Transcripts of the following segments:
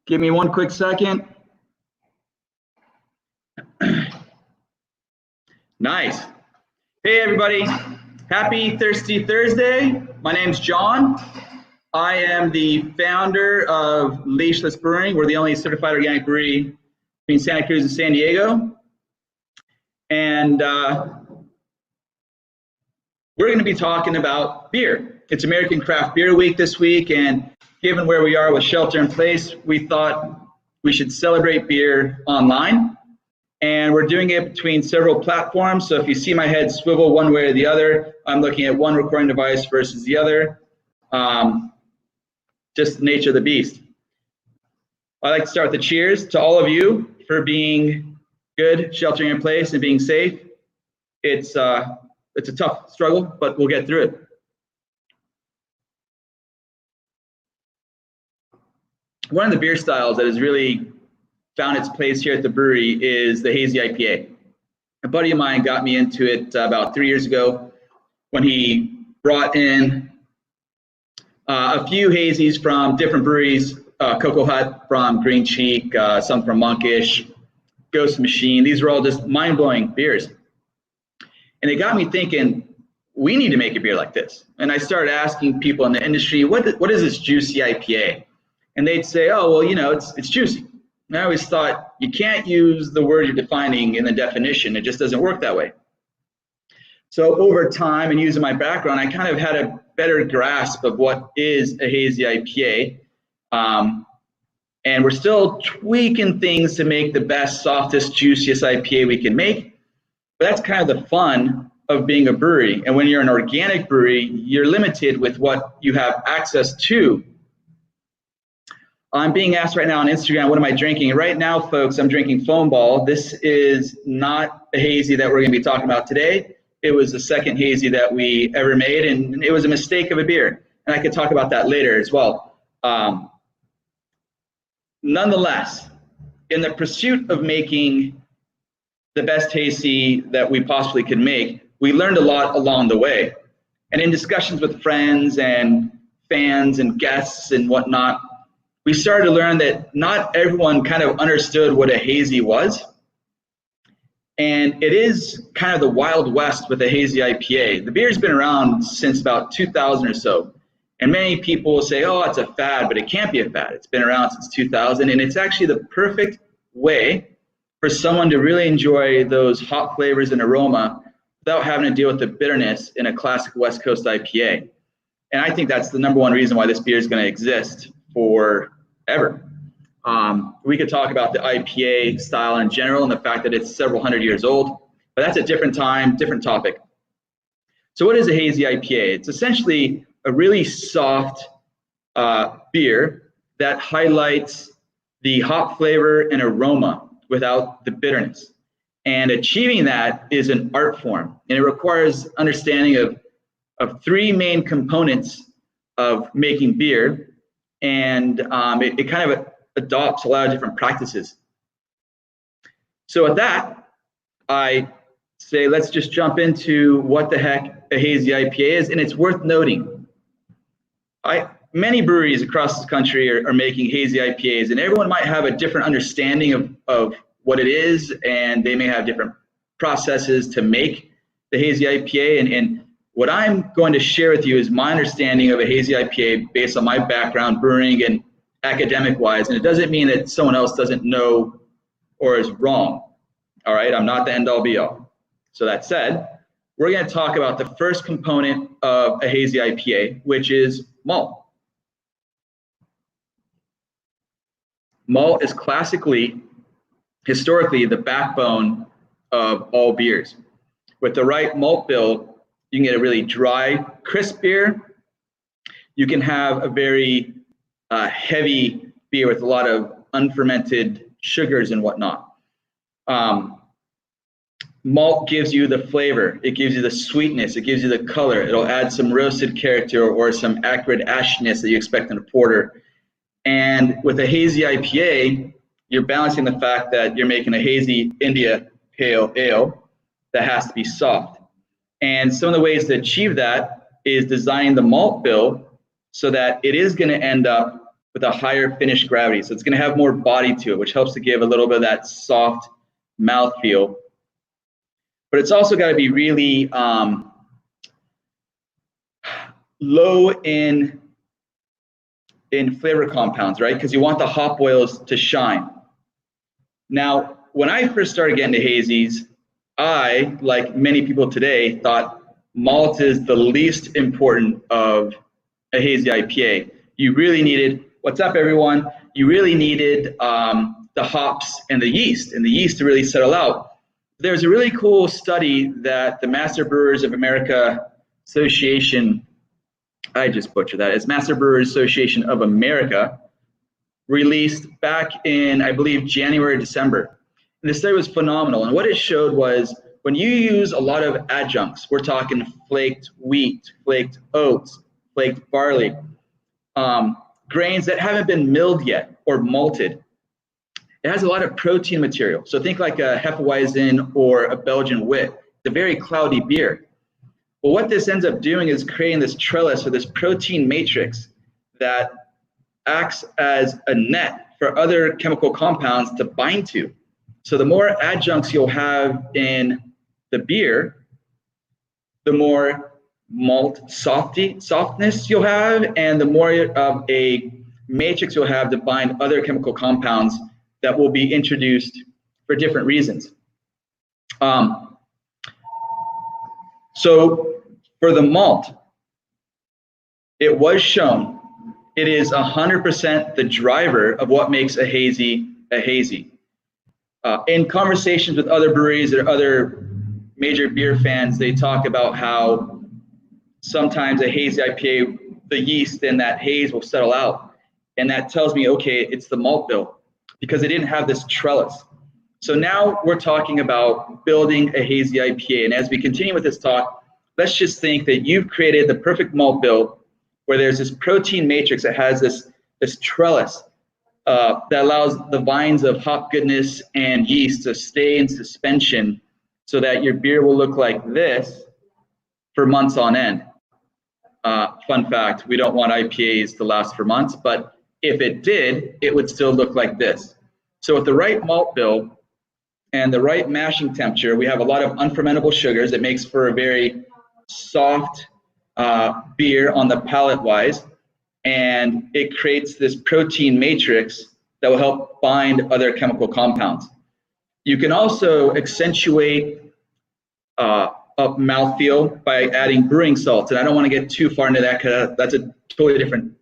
Give me one quick second. Nice. Hey everybody, happy Thirsty Thursday. My name's John. I am the founder of Leashless Brewing. We're the only certified organic brewery between Santa Cruz and San Diego. And we're going to be talking about beer. It's American Craft Beer Week this week, and given where we are with shelter in place, we thought we should celebrate beer online. And we're doing it between several platforms. So if you see my head swivel one way or the other, I'm looking at one recording device versus the other. Just the nature of the beast. I'd like to start with the cheers to all of you for being good, sheltering in place, and being safe. It's a tough struggle, but we'll get through it. One of the beer styles that has really found its place here at the brewery is the Hazy Ipa. A buddy of mine got me into it about 3 years ago when he brought in a few hazies from different breweries, Cocoa Hut from Green Cheek, some from Monkish, Ghost Machine. These are all just mind-blowing beers. And it got me thinking, we need to make a beer like this. And I started asking people in the industry, what is this juicy IPA? And they'd say, oh, well, you know, it's juicy. And I always thought, you can't use the word you're defining in the definition. It just doesn't work that way. So over time and using my background, I kind of had a better grasp of what is a hazy IPA. And we're still tweaking things to make the best, softest, juiciest IPA we can make. But that's kind of the fun of being a brewery. And when you're an organic brewery, you're limited with what you have access to. I'm being asked right now on Instagram, what am I drinking? Right now, folks, I'm drinking Foam Ball. This is not a hazy that we're going to be talking about today. It was the second hazy that we ever made, and it was a mistake of a beer. And I could talk about that later as well. Nonetheless, in the pursuit of making the best hazy that we possibly could make, we learned a lot along the way. And in discussions with friends and fans and guests and whatnot, we started to learn that not everyone kind of understood what a hazy was. And it is kind of the Wild West with a hazy IPA. The beer's been around since about 2000 or so. And many people will say, oh, it's a fad, but it can't be a fad. It's been around since 2000. And it's actually the perfect way for someone to really enjoy those hop flavors and aroma without having to deal with the bitterness in a classic West Coast IPA. And I think that's the number one reason why this beer is going to exist forever. We could talk about the IPA style in general and the fact that it's several hundred years old, but that's a different time, different topic. So what is a hazy IPA? It's essentially a really soft beer that highlights the hop flavor and aroma without the bitterness. And achieving that is an art form, and it requires understanding of three main components of making beer. And it kind of adopts a lot of different practices. So with that, I say let's just jump into what the heck a hazy IPA is. And it's worth noting, many breweries across this country are making hazy IPAs, and everyone might have a different understanding of what it is, and they may have different processes to make the hazy IPA. And what I'm going to share with you is my understanding of a hazy IPA based on my background brewing and academic-wise. And it doesn't mean that someone else doesn't know or is wrong. All right, I'm not the end-all be-all. So that said, we're going to talk about the first component of a hazy IPA, which is malt. Malt is historically, the backbone of all beers. With the right malt bill, you can get a really dry, crisp beer. You can have a very heavy beer with a lot of unfermented sugars and whatnot. Malt gives you the flavor. It gives you the sweetness. It gives you the color. It'll add some roasted character or some acrid ashiness that you expect in a porter. And with a hazy IPA, you're balancing the fact that you're making a hazy India Pale Ale that has to be soft. And some of the ways to achieve that is designing the malt bill so that it is going to end up with a higher finish gravity. So it's going to have more body to it, which helps to give a little bit of that soft mouthfeel. But it's also got to be really low in flavor compounds, right? Because you want the hop oils to shine. Now, when I first started getting to hazies, I, like many people today, thought malt is the least important of a hazy IPA. You really needed, what's up everyone? You really needed the hops and the yeast to really settle out. There's a really cool study that the Master Brewers of America Association, I just butchered that, it's Master Brewers Association of America, released back in, I believe, January, December. And the study was phenomenal. And what it showed was when you use a lot of adjuncts, we're talking flaked wheat, flaked oats, flaked barley, grains that haven't been milled yet or malted, it has a lot of protein material. So think like a Hefeweizen or a Belgian wit. It's a very cloudy beer. Well, what this ends up doing is creating this trellis or this protein matrix that acts as a net for other chemical compounds to bind to. So the more adjuncts you'll have in the beer, the more malt softness you'll have, and the more of a matrix you'll have to bind other chemical compounds that will be introduced for different reasons. So for the malt, it was shown it is 100% the driver of what makes a hazy a hazy. In conversations with other breweries or other major beer fans, they talk about how sometimes a hazy IPA, the yeast in that haze will settle out. And that tells me, okay, it's the malt bill because it didn't have this trellis. So now we're talking about building a hazy IPA. And as we continue with this talk, let's just think that you've created the perfect malt bill where there's this protein matrix that has this trellis that allows the vines of hop goodness and yeast to stay in suspension so that your beer will look like this for months on end. Fun fact, we don't want IPAs to last for months, but if it did, it would still look like this. So with the right malt bill and the right mashing temperature, we have a lot of unfermentable sugars. It makes for a very soft beer on the palate wise, and it creates this protein matrix that will help bind other chemical compounds. You can also accentuate a mouthfeel by adding brewing salts, and I don't want to get too far into that because that's a totally different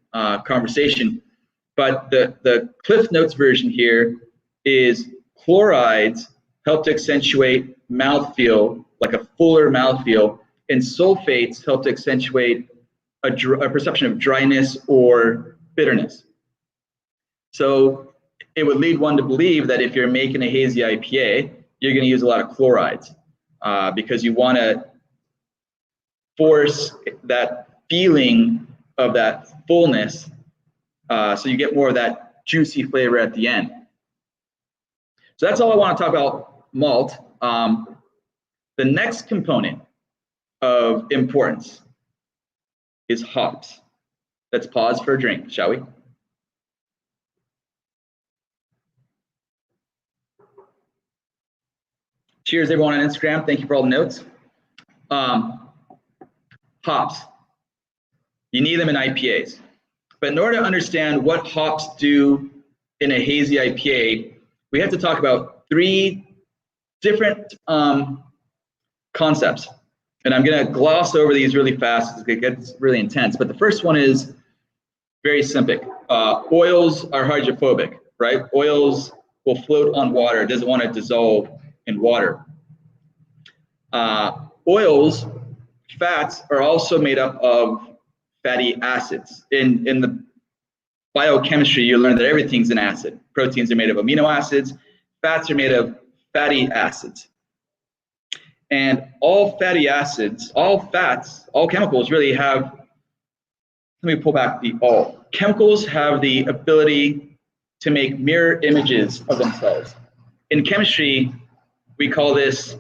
conversation. But the Cliff Notes version here is chlorides help to accentuate mouthfeel, like a fuller mouthfeel, and sulfates help to accentuate a perception of dryness or bitterness. So it would lead one to believe that if you're making a hazy IPA, you're going to use a lot of chlorides because you want to force that feeling of that fullness so you get more of that juicy flavor at the end. So that's all I want to talk about malt. The next component of importance is hops. Let's pause for a drink, shall we? Cheers, everyone on Instagram. Thank you for all the notes. Hops. You need them in IPAs. But in order to understand what hops do in a hazy IPA, we have to talk about three different concepts. And I'm going to gloss over these really fast because it gets really intense. But the first one is very simple. Oils are hydrophobic, right? Oils will float on water. It doesn't want to dissolve in water. Oils, fats, are also made up of fatty acids. In the biochemistry, you learn that everything's an acid. Proteins are made of amino acids. Fats are made of fatty acids. And all fatty acids, all fats, all chemicals really have, let me pull back the all. Chemicals have the ability to make mirror images of themselves. In chemistry, we call this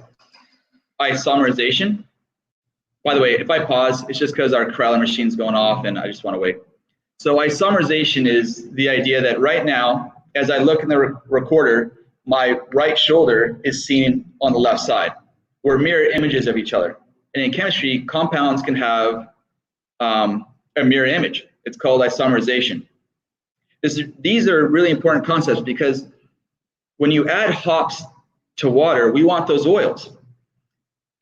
isomerization. By the way, if I pause, it's just because our corral machine's going off and I just want to wait. So isomerization is the idea that right now, as I look in the recorder, my right shoulder is seen on the left side. We're mirror images of each other. And in chemistry, compounds can have a mirror image. It's called isomerization. These are really important concepts because when you add hops to water, we want those oils.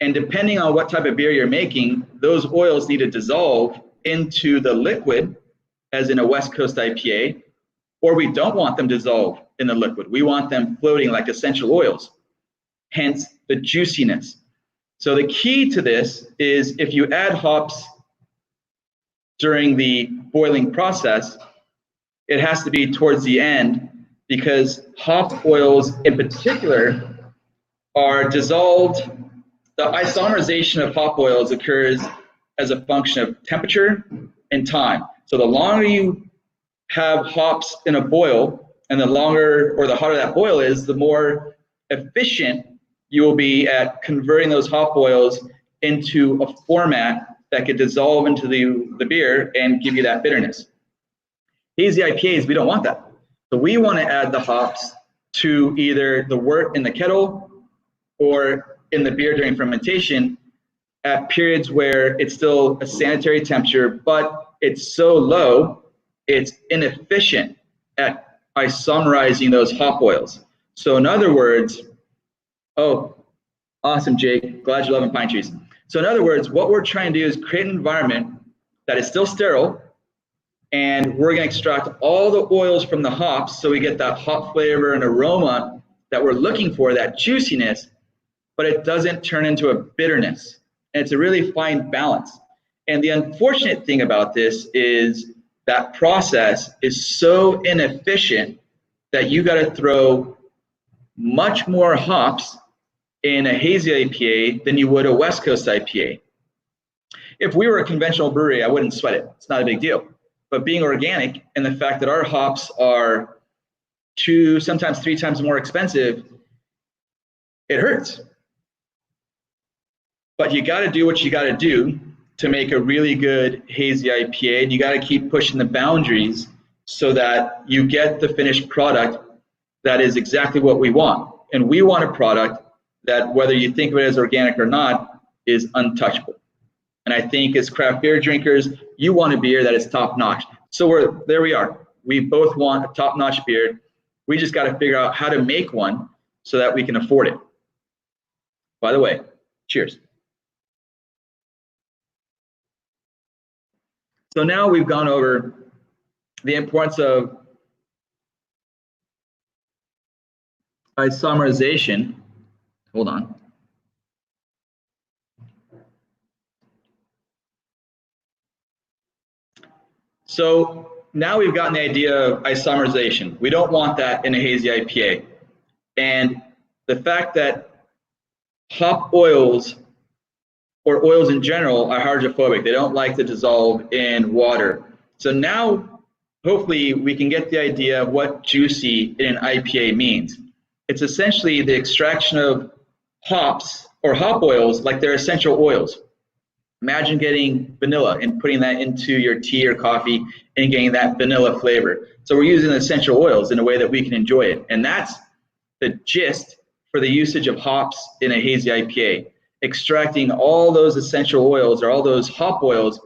And depending on what type of beer you're making, those oils need to dissolve into the liquid, as in a West Coast IPA, or we don't want them dissolved in the liquid. We want them floating like essential oils, hence the juiciness. So the key to this is if you add hops during the boiling process, it has to be towards the end because hop oils in particular are dissolved. The isomerization of hop oils occurs as a function of temperature and time. So the longer you have hops in a boil and the longer or the hotter that boil is, the more efficient you will be at converting those hop oils into a format that could dissolve into the beer and give you that bitterness. Hazy IPAs, we don't want that. So we want to add the hops to either the wort in the kettle or in the beer during fermentation at periods where it's still a sanitary temperature, but it's so low, it's inefficient at isomerizing those hop oils. So in other words, oh, awesome, Jake. Glad you're loving pine trees. So in other words, what we're trying to do is create an environment that is still sterile, and we're going to extract all the oils from the hops so we get that hop flavor and aroma that we're looking for, that juiciness, but it doesn't turn into a bitterness. And it's a really fine balance. And the unfortunate thing about this is that process is so inefficient that you got to throw much more hops in a hazy IPA than you would a West Coast IPA. If we were a conventional brewery, I wouldn't sweat it. It's not a big deal. But being organic and the fact that our hops are 2, sometimes 3 times more expensive, it hurts. But you got to do what you got to do to make a really good hazy IPA, and you got to keep pushing the boundaries so that you get the finished product that is exactly what we want. And we want a product that, whether you think of it as organic or not, is untouchable. And I think as craft beer drinkers, you want a beer that is top notch. So there we are. We both want a top notch beer. We just got to figure out how to make one so that we can afford it. By the way, cheers. So now we've gone over the importance of isomerization. Hold on. So now we've gotten the idea of isomerization. We don't want that in a hazy IPA. And the fact that hop oils or oils in general are hydrophobic. They don't like to dissolve in water. So now, hopefully, we can get the idea of what juicy in an IPA means. It's essentially the extraction of hops or hop oils like they're essential oils. Imagine getting vanilla and putting that into your tea or coffee and getting that vanilla flavor. So we're using essential oils in a way that we can enjoy it. And that's the gist for the usage of hops in a hazy IPA. Extracting all those essential oils or all those hop oils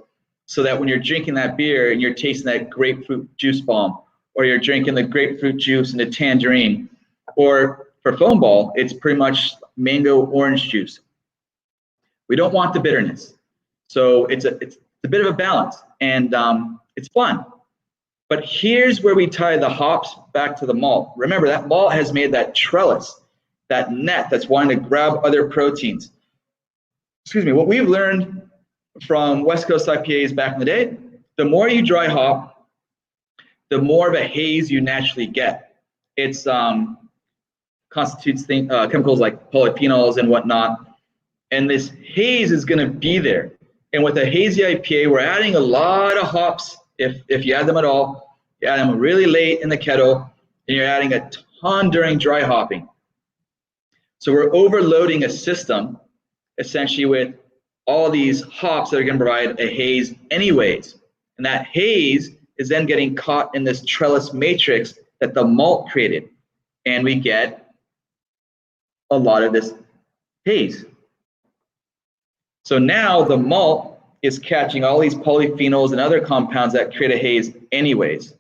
so that when you're drinking that beer and you're tasting that grapefruit juice bomb, or you're drinking the grapefruit juice and the tangerine, or for foam ball, it's pretty much mango orange juice. We don't want the bitterness. So it's a bit of a balance, and it's fun. But here's where we tie the hops back to the malt. Remember, that malt has made that trellis, that net that's wanting to grab other proteins. Excuse me, what we've learned from West Coast IPAs back in the day, the more you dry hop, the more of a haze you naturally get. It's constitutes chemicals like polyphenols and whatnot, and this haze is going to be there. And with a hazy IPA, we're adding a lot of hops. If you add them at all, you add them really late in the kettle, and you're adding a ton during dry hopping. So we're overloading a system essentially with all these hops that are going to provide a haze anyways. And that haze is then getting caught in this trellis matrix that the malt created. And we get a lot of this haze. So now the malt is catching all these polyphenols and other compounds that create a haze anyways,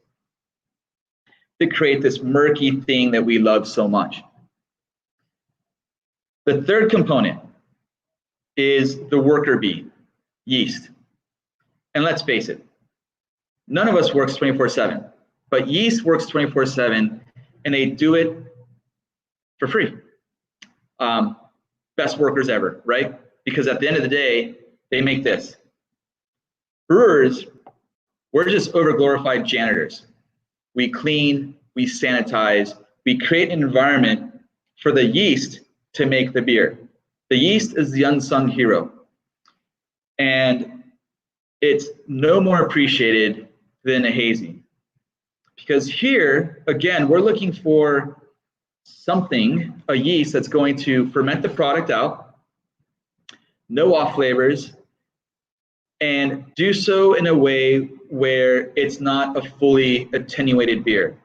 to create this murky thing that we love so much. The third component is the worker bee, yeast. And let's face it, none of us works 24/7, but yeast works 24/7, and they do it for free. Best workers ever, right? Because at the end of the day, they make this. Brewers, we're just overglorified janitors. We clean, we sanitize, we create an environment for the yeast to make the beer. The yeast is the unsung hero. And it's no more appreciated than a hazy. Because here, again, we're looking for something, a yeast that's going to ferment the product out, no off flavors, and do so in a way where it's not a fully attenuated beer.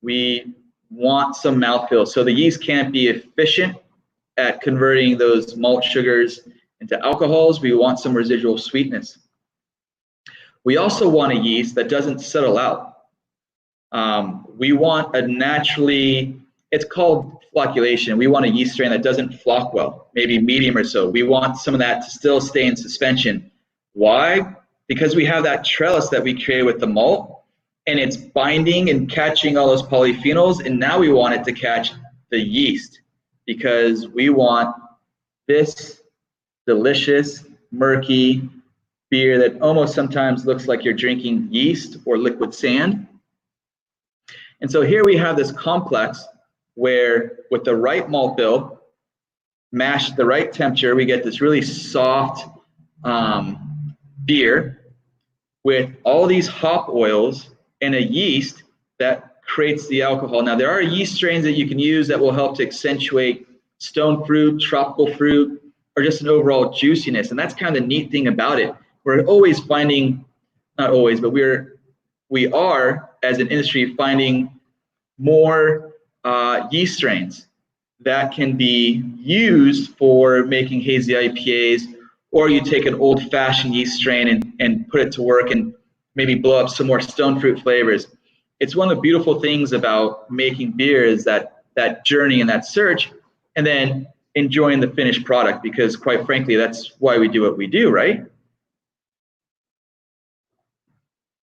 We want some mouthfeel. So the yeast can't be efficient at converting those malt sugars into alcohols. We want some residual sweetness. We also want a yeast that doesn't settle out. We want a naturally, it's called flocculation. We want a yeast strain that doesn't flock well, maybe medium or so. We want some of that to still stay in suspension. Why? Because we have that trellis that we created with the malt, and it's binding and catching all those polyphenols, and now we want it to catch the yeast, because we want this delicious, murky beer that almost sometimes looks like you're drinking yeast or liquid sand. And so here we have this complex where with the right malt bill, mashed the right temperature, we get this really soft beer with all these hop oils and a yeast that creates the alcohol. Now, there are yeast strains that you can use that will help to accentuate stone fruit, tropical fruit, or just an overall juiciness. And that's kind of the neat thing about it. We're always finding, not always, but we are, as an industry, finding more yeast strains that can be used for making hazy IPAs, or you take an old-fashioned yeast strain and put it to work and maybe blow up some more stone fruit flavors. It's one of the beautiful things about making beer is that journey and that search, and then enjoying the finished product, because quite frankly, that's why we do what we do, right?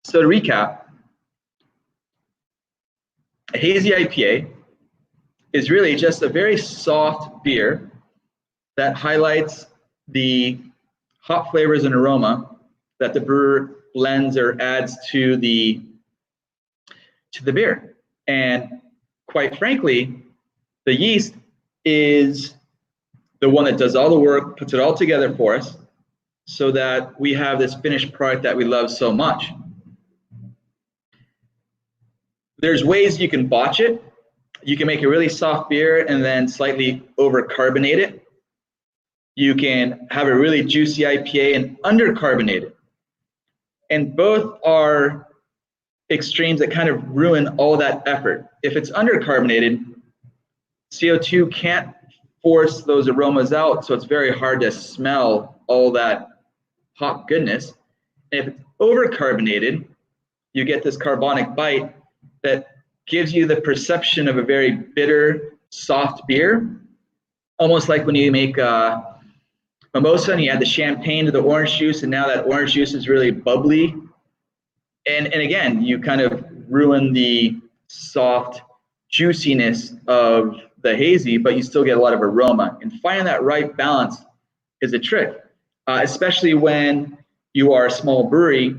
So to recap, a hazy IPA is really just a very soft beer that highlights the hop flavors and aroma that the brewer blends or adds to the beer. And quite frankly, the yeast is the one that does all the work, puts it all together for us, so that we have this finished product that we love so much. There's ways you can botch it. You can make a really soft beer and then slightly over-carbonate it. You can have a really juicy IPA and under-carbonate it. And both are extremes that kind of ruin all that effort. If it's under-carbonated, CO2 can't force those aromas out, so it's very hard to smell all that hop goodness. And if it's over-carbonated, you get this carbonic bite that gives you the perception of a very bitter, soft beer, almost like when you make mimosa and you add the champagne to the orange juice, and now that orange juice is really bubbly. And again, you kind of ruin the soft juiciness of the hazy, but you still get a lot of aroma. And finding that right balance is a trick, especially when you are a small brewery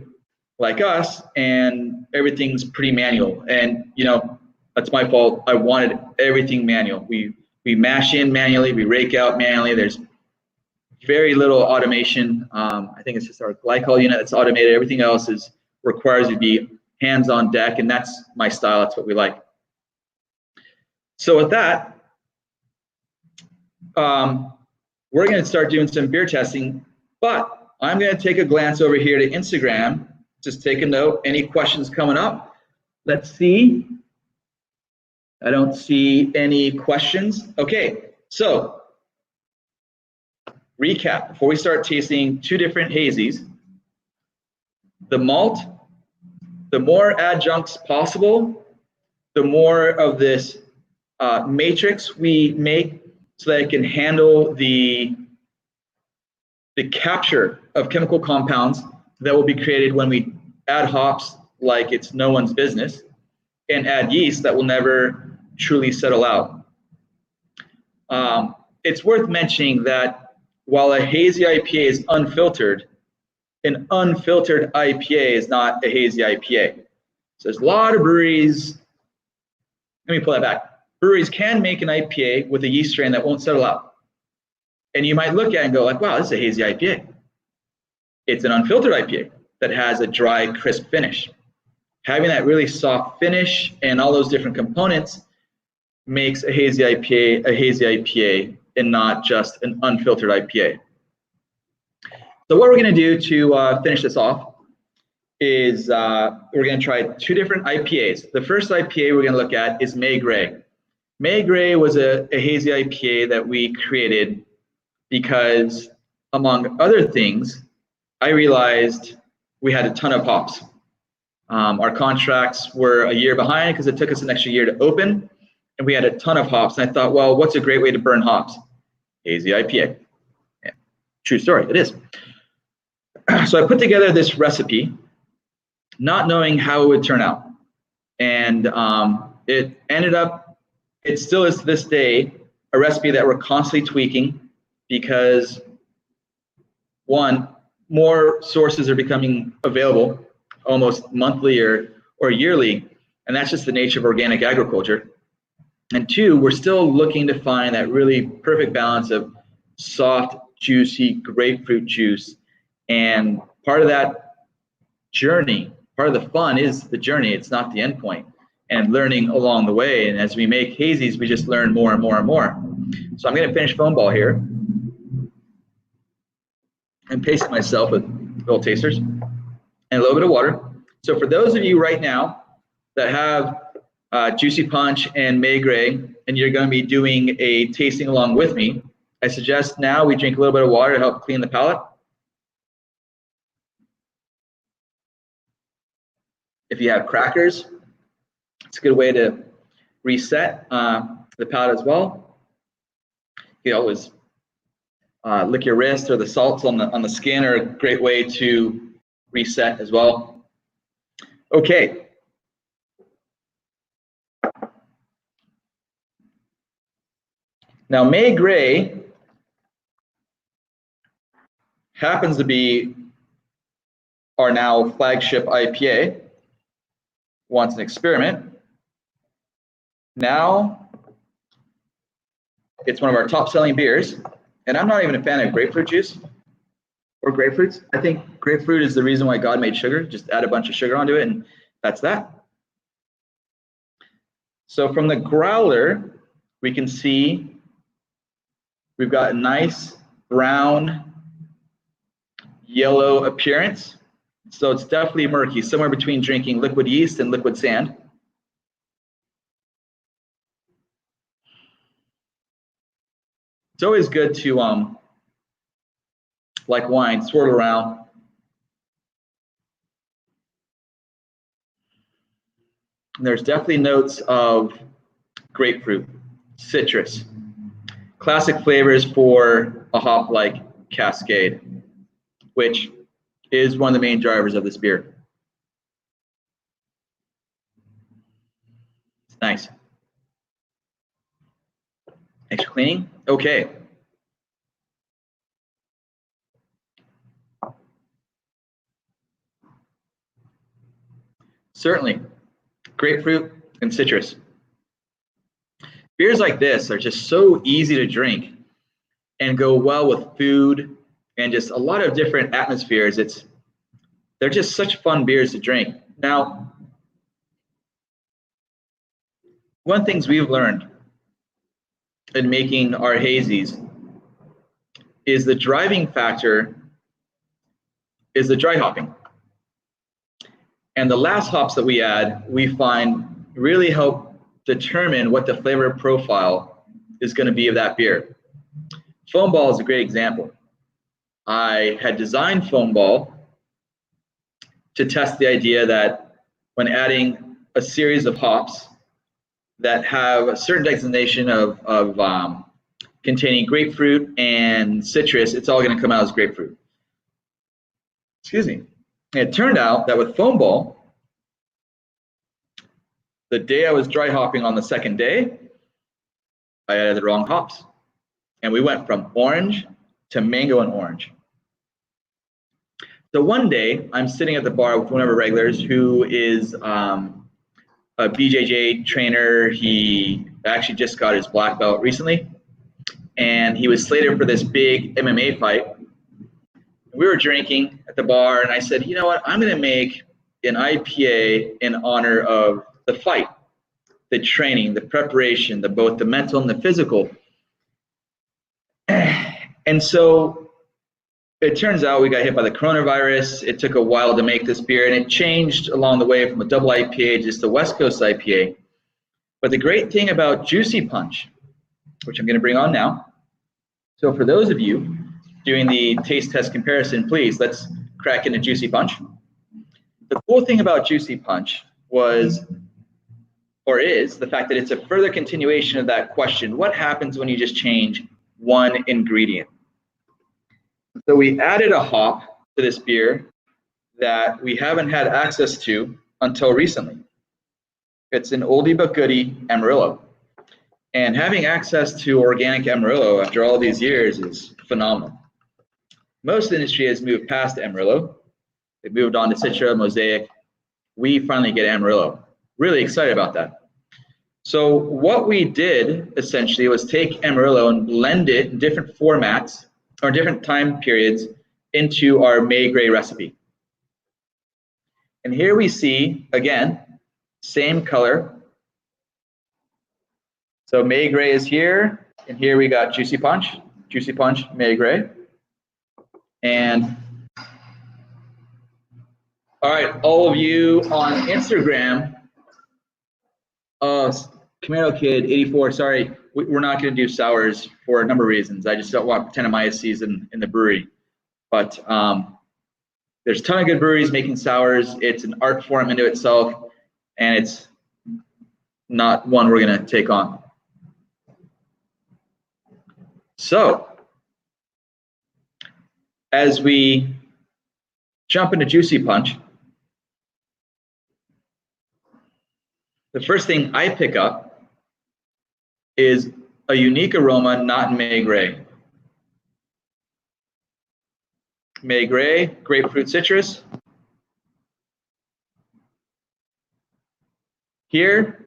like us and everything's pretty manual. And you know, that's my fault. I wanted everything manual. We mash in manually, we rake out manually. There's very little automation. I think it's just our glycol unit that's automated. Everything else requires you to be hands on deck, and that's my style. That's what we like. So with that, we're going to start doing some beer testing, but I'm going to take a glance over here to Instagram just take a note. Any questions coming up? Let's see. I don't see any questions. Okay, so recap before we start tasting two different hazies. The malt, the more adjuncts possible, the more of this matrix we make so that it can handle the capture of chemical compounds that will be created when we add hops like it's no one's business, and add yeast that will never truly settle out. It's worth mentioning that while a hazy IPA is unfiltered, an unfiltered IPA is not a hazy IPA. So there's a lot of breweries, let me pull that back. Breweries can make an IPA with a yeast strain that won't settle out. And you might look at it and go like, wow, this is a hazy IPA. It's an unfiltered IPA that has a dry, crisp finish. Having that really soft finish and all those different components makes a hazy IPA and not just an unfiltered IPA. So what we're going to do to finish this off is we're going to try two different IPAs. The first IPA we're going to look at is May Gray. May Gray was a hazy IPA that we created because, among other things, I realized we had a ton of hops. Our contracts were a year behind because it took us an extra year to open, and we had a ton of hops. And I thought, well, what's a great way to burn hops? Hazy IPA. Yeah. True story, it is. So I put together this recipe, not knowing how it would turn out. And it ended up, it still is to this day, a recipe that we're constantly tweaking because, one, more sources are becoming available almost monthly or yearly, and that's just the nature of organic agriculture. And two, we're still looking to find that really perfect balance of soft, juicy grapefruit juice. And part of that journey, part of the fun is the journey, it's not the end point, and learning along the way. And as we make hazies, we just learn more and more and more. So I'm going to finish foam ball here and pace it myself with little tasters and a little bit of water. So for those of you right now that have Juicy Punch and May Gray, and you're going to be doing a tasting along with me, I suggest now we drink a little bit of water to help clean the palate. If you have crackers, it's a good way to reset the palate as well. You can always lick your wrist, or the salts on the skin are a great way to reset as well. Okay. Now, May Gray happens to be our now flagship IPA. Once an experiment. Now it's one of our top selling beers, and I'm not even a fan of grapefruit juice or grapefruits. I think grapefruit is the reason why God made sugar. Just add a bunch of sugar onto it, and that's that. So from the growler, we can see we've got a nice brown yellow appearance. So it's definitely murky, somewhere between drinking liquid yeast and liquid sand. It's always good to, like wine, swirl around. And there's definitely notes of grapefruit, citrus, classic flavors for a hop like Cascade, which is one of the main drivers of this beer. It's nice. Thanks for cleaning. Okay. Certainly, grapefruit and citrus. Beers like this are just so easy to drink and go well with food and just a lot of different atmospheres. They're just such fun beers to drink. Now, one of the things we've learned in making our hazies is the driving factor is the dry hopping. And the last hops that we add, we find really help determine what the flavor profile is going to be of that beer. Foam Ball is a great example. I had designed Foam Ball to test the idea that when adding a series of hops that have a certain designation of containing grapefruit and citrus, it's all going to come out as grapefruit. Excuse me. And it turned out that with Foam Ball, the day I was dry hopping on the second day, I added the wrong hops. And we went from orange to mango and orange. So one day, I'm sitting at the bar with one of our regulars who is a BJJ trainer. He actually just got his black belt recently. And he was slated for this big MMA fight. We were drinking at the bar, and I said, you know what, I'm going to make an IPA in honor of the fight, the training, the preparation, both the mental and the physical. And so it turns out we got hit by the coronavirus. It took a while to make this beer, and it changed along the way from a double IPA just a West Coast IPA. But the great thing about Juicy Punch, which I'm going to bring on now. So for those of you doing the taste test comparison, please, let's crack into Juicy Punch. The cool thing about Juicy Punch was, or is, the fact that it's a further continuation of that question, what happens when you just change one ingredient? So we added a hop to this beer that we haven't had access to until recently. It's an oldie but goodie Amarillo. And having access to organic Amarillo after all these years is phenomenal. Most industry has moved past Amarillo. They've moved on to Citra, Mosaic. We finally get Amarillo. Really excited about that. So what we did essentially was take Amarillo and blend it in different formats or different time periods into our May Gray recipe. And here we see, again, same color. So May Gray is here, and here we got Juicy Punch, May Gray. And all right, all of you on Instagram, Camaro Kid 84, sorry, we're not going to do sours for a number of reasons. I just don't want to pretend I'm ISCs in the brewery. But there's a ton of good breweries making sours. It's an art form into itself, and it's not one we're going to take on. So as we jump into Juicy Punch, the first thing I pick up is a unique aroma not in May Gray. May Gray, grapefruit citrus. Here,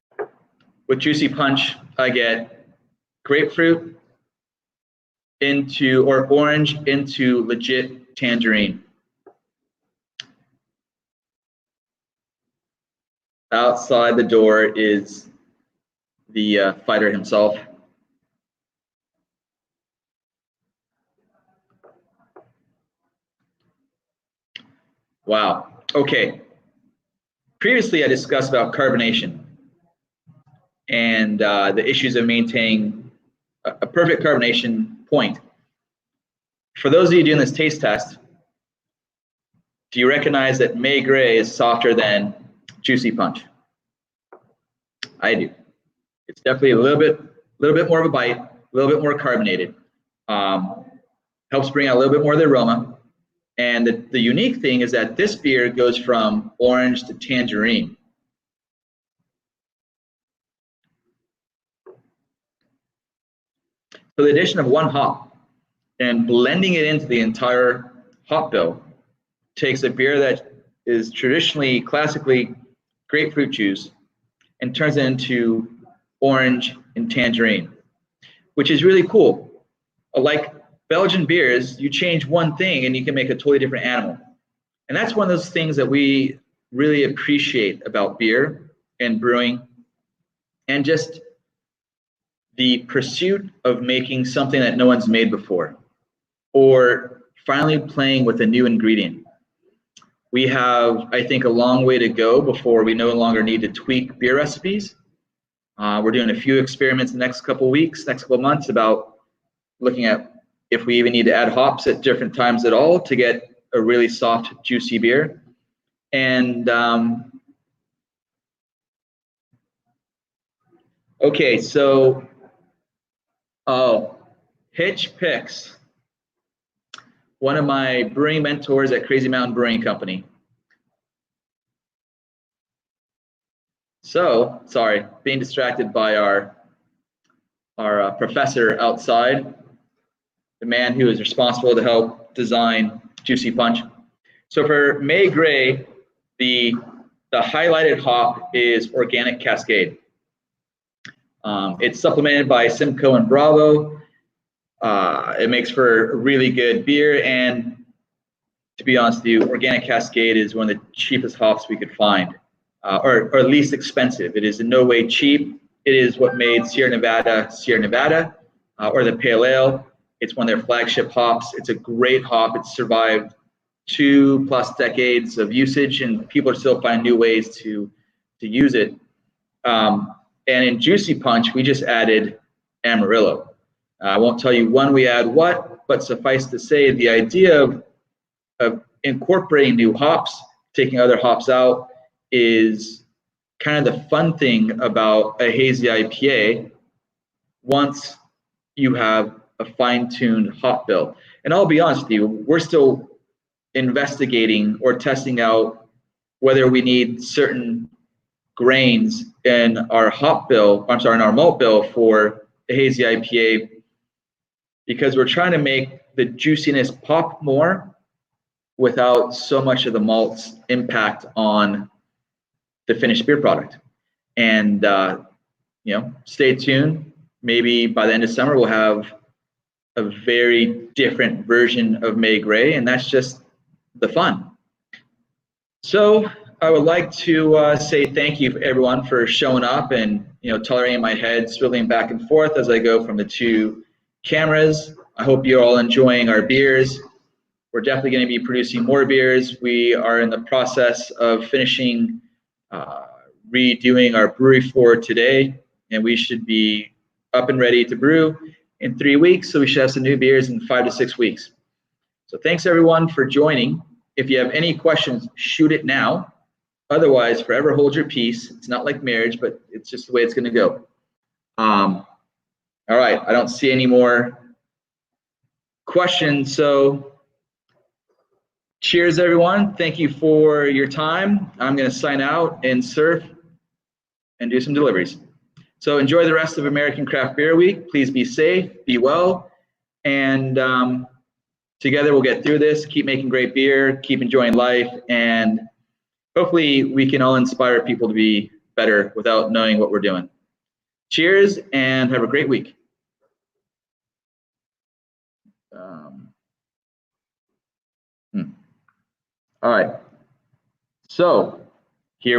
with Juicy Punch, I get grapefruit into, or orange into legit tangerine. Outside the door is the fighter himself. Wow. Okay. Previously, I discussed about carbonation and the issues of maintaining a perfect carbonation point. For those of you doing this taste test, do you recognize that May Gray is softer than Juicy Punch? I do. It's definitely a little bit more of a bite, a little bit more carbonated. Helps bring out a little bit more of the aroma. And the unique thing is that this beer goes from orange to tangerine. So the addition of one hop and blending it into the entire hop bill takes a beer that is traditionally, classically grapefruit juice and turns it into orange and tangerine, which is really cool. Like Belgian beers, you change one thing and you can make a totally different animal. And that's one of those things that we really appreciate about beer and brewing, and just the pursuit of making something that no one's made before, or finally playing with a new ingredient. We have, I think, a long way to go before we no longer need to tweak beer recipes. We're doing a few experiments the next couple weeks, next couple months, about looking at if we even need to add hops at different times at all to get a really soft, juicy beer. And okay, so Hitch Picks, one of my brewing mentors at Crazy Mountain Brewing Company. So, sorry, being distracted by our professor outside, the man who is responsible to help design Juicy Punch. So for May Gray, the highlighted hop is Organic Cascade. It's supplemented by Simcoe and Bravo. It makes for a really good beer, and to be honest with you, Organic Cascade is one of the cheapest hops we could find, or least expensive. It is in no way cheap. It is what made Sierra Nevada, or the Pale Ale. It's one of their flagship hops. It's a great hop. It's survived 2+ decades of usage, and people are still finding new ways to use it. And in Juicy Punch, we just added Amarillo. I won't tell you when we add what, but suffice to say, the idea of incorporating new hops, taking other hops out, is kind of the fun thing about a hazy IPA once you have a fine-tuned hop bill. And I'll be honest with you, we're still investigating or testing out whether we need certain grains in our hop bill, I'm sorry, in our malt bill for a hazy IPA, because we're trying to make the juiciness pop more without so much of the malt's impact on the finished beer product. And stay tuned. Maybe by the end of summer we'll have a very different version of May Gray, and that's just the fun. So I would like to say thank you everyone for showing up and tolerating my head swiveling back and forth as I go from the two cameras. I hope you're all enjoying our beers. We're definitely going to be producing more beers. We are in the process of finishing redoing our brewery floor today, and we should be up and ready to brew in 3 weeks. So we should have some new beers in 5 to 6 weeks. So thanks everyone for joining. If you have any questions, shoot it now. Otherwise, forever hold your peace. It's not like marriage, but it's just the way it's going to go. All right, I don't see any more questions. So cheers, everyone. Thank you for your time. I'm going to sign out and surf and do some deliveries. So enjoy the rest of American Craft Beer Week. Please be safe, be well, and together we'll get through this. Keep making great beer, keep enjoying life, and hopefully we can all inspire people to be better without knowing what we're doing. Cheers, and have a great week. All right. So